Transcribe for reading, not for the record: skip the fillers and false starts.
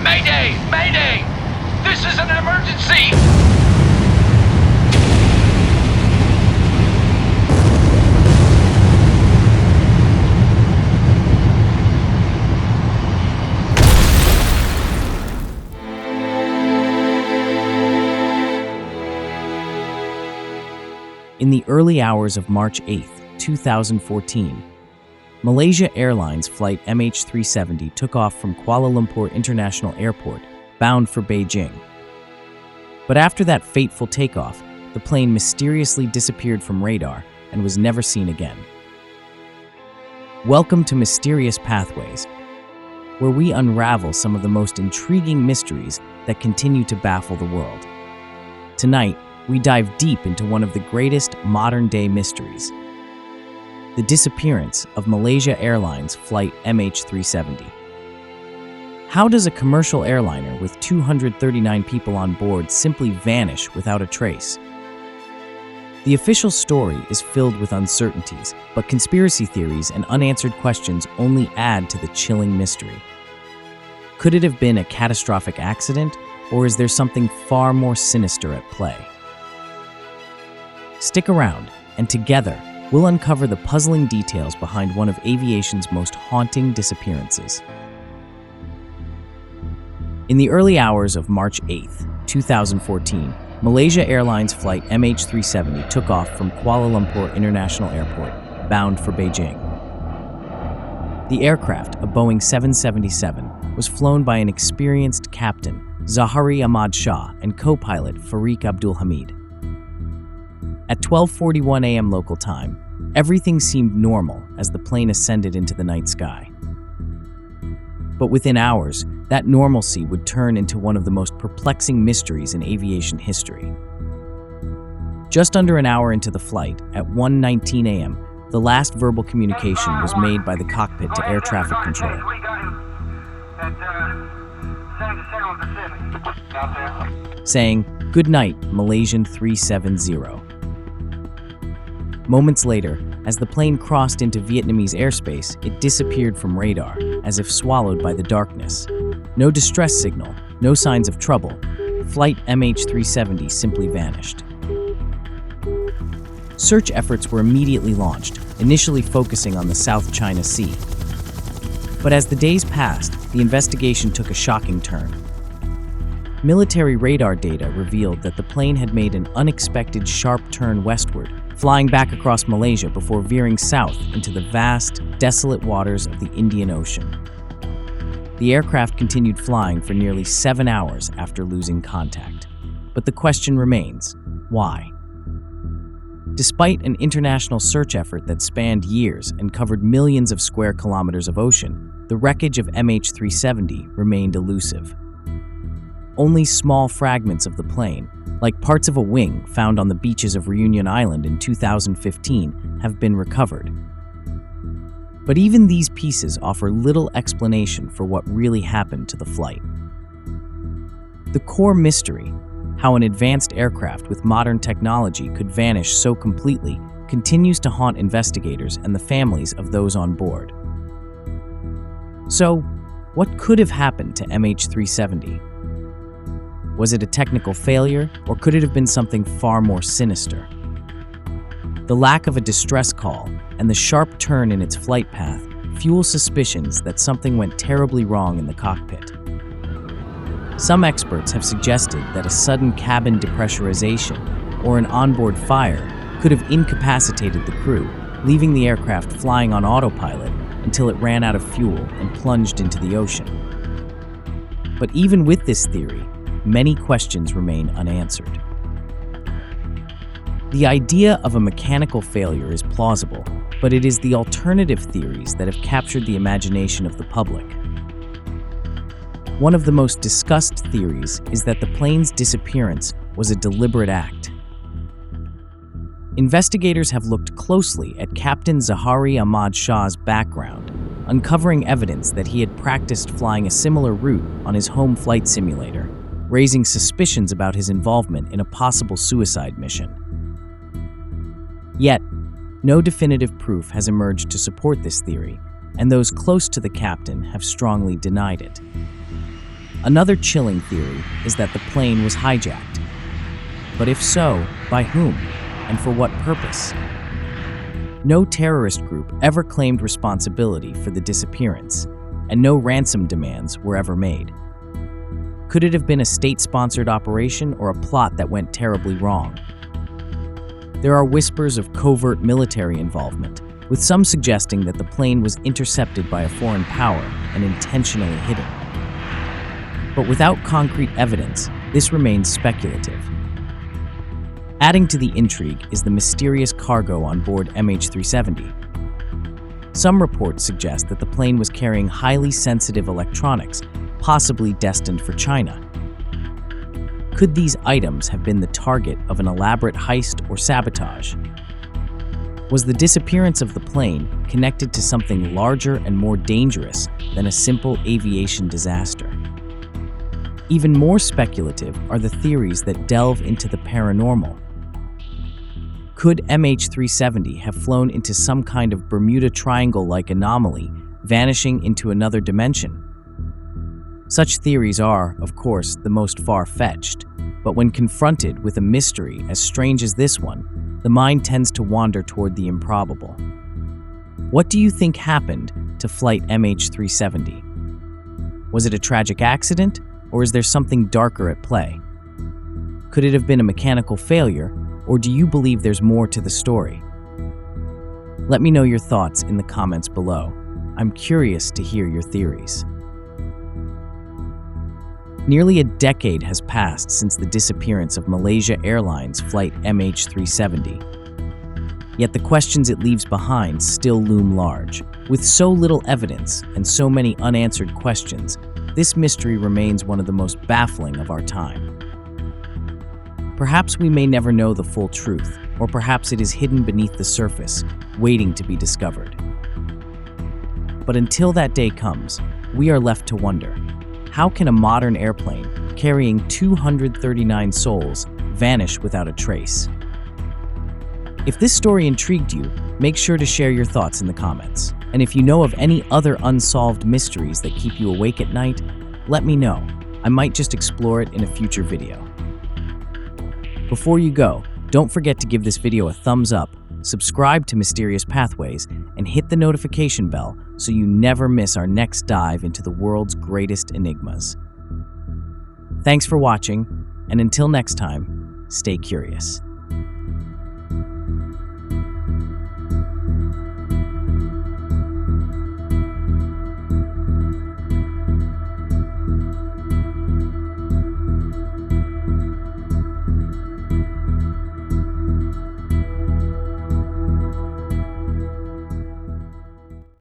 Mayday! Mayday! This is an emergency! In the early hours of March 8, 2014, Malaysia Airlines Flight MH370 took off from Kuala Lumpur International Airport, bound for Beijing. But after that fateful takeoff, the plane mysteriously disappeared from radar and was never seen again. Welcome to Mysterious Pathways, where we unravel some of the most intriguing mysteries that continue to baffle the world. Tonight, we dive deep into one of the greatest modern-day mysteries: the disappearance of Malaysia Airlines Flight MH370. How does a commercial airliner with 239 people on board simply vanish without a trace? The official story is filled with uncertainties, but conspiracy theories and unanswered questions only add to the chilling mystery. Could it have been a catastrophic accident, or is there something far more sinister at play? Stick around, and together, we'll uncover the puzzling details behind one of aviation's most haunting disappearances. In the early hours of March 8, 2014, Malaysia Airlines Flight MH370 took off from Kuala Lumpur International Airport, bound for Beijing. The aircraft, a Boeing 777, was flown by an experienced captain, Zahari Ahmad Shah, and co-pilot Fariq Abdul Hamid. At 12:41 a.m. local time, everything seemed normal as the plane ascended into the night sky. But within hours, that normalcy would turn into one of the most perplexing mysteries in aviation history. Just under an hour into the flight, at 1:19 a.m., the last verbal communication was made by the cockpit to air traffic control, saying, "Good night, Malaysian 370. Moments later, as the plane crossed into Vietnamese airspace, it disappeared from radar, as if swallowed by the darkness. No distress signal, no signs of trouble. Flight MH370 simply vanished. Search efforts were immediately launched, initially focusing on the South China Sea. But as the days passed, the investigation took a shocking turn. Military radar data revealed that the plane had made an unexpected sharp turn westward, flying back across Malaysia before veering south into the vast, desolate waters of the Indian Ocean. The aircraft continued flying for nearly 7 hours after losing contact. But the question remains, why? Despite an international search effort that spanned years and covered millions of square kilometers of ocean, the wreckage of MH370 remained elusive. Only small fragments of the plane, like parts of a wing found on the beaches of Reunion Island in 2015, have been recovered. But even these pieces offer little explanation for what really happened to the flight. The core mystery, how an advanced aircraft with modern technology could vanish so completely, continues to haunt investigators and the families of those on board. So, what could have happened to MH370? Was it a technical failure, or could it have been something far more sinister? The lack of a distress call and the sharp turn in its flight path fuel suspicions that something went terribly wrong in the cockpit. Some experts have suggested that a sudden cabin depressurization or an onboard fire could have incapacitated the crew, leaving the aircraft flying on autopilot until it ran out of fuel and plunged into the ocean. But even with this theory, many questions remain unanswered. The idea of a mechanical failure is plausible, but it is the alternative theories that have captured the imagination of the public. One of the most discussed theories is that the plane's disappearance was a deliberate act. Investigators have looked closely at Captain Zahari Ahmad Shah's background, uncovering evidence that he had practiced flying a similar route on his home flight simulator, raising suspicions about his involvement in a possible suicide mission. Yet, no definitive proof has emerged to support this theory, and those close to the captain have strongly denied it. Another chilling theory is that the plane was hijacked. But if so, by whom and for what purpose? No terrorist group ever claimed responsibility for the disappearance, and no ransom demands were ever made. Could it have been a state-sponsored operation or a plot that went terribly wrong? There are whispers of covert military involvement, with some suggesting that the plane was intercepted by a foreign power and intentionally hidden. But without concrete evidence, this remains speculative. Adding to the intrigue is the mysterious cargo on board MH370. Some reports suggest that the plane was carrying highly sensitive electronics, possibly destined for China. Could these items have been the target of an elaborate heist or sabotage? Was the disappearance of the plane connected to something larger and more dangerous than a simple aviation disaster? Even more speculative are the theories that delve into the paranormal. Could MH370 have flown into some kind of Bermuda Triangle-like anomaly, vanishing into another dimension? Such theories are, of course, the most far-fetched, but when confronted with a mystery as strange as this one, the mind tends to wander toward the improbable. What do you think happened to Flight MH370? Was it a tragic accident, or is there something darker at play? Could it have been a mechanical failure, or do you believe there's more to the story? Let me know your thoughts in the comments below. I'm curious to hear your theories. Nearly a decade has passed since the disappearance of Malaysia Airlines Flight MH370. Yet the questions it leaves behind still loom large. With so little evidence and so many unanswered questions, this mystery remains one of the most baffling of our time. Perhaps we may never know the full truth, or perhaps it is hidden beneath the surface, waiting to be discovered. But until that day comes, we are left to wonder, how can a modern airplane carrying 239 souls vanish without a trace? If this story intrigued you, make sure to share your thoughts in the comments. And if you know of any other unsolved mysteries that keep you awake at night, let me know. I might just explore it in a future video. Before you go, don't forget to give this video a thumbs up, subscribe to Mysterious Pathways, and hit the notification bell so you never miss our next dive into the world's greatest enigmas. Thanks for watching, and until next time, stay curious.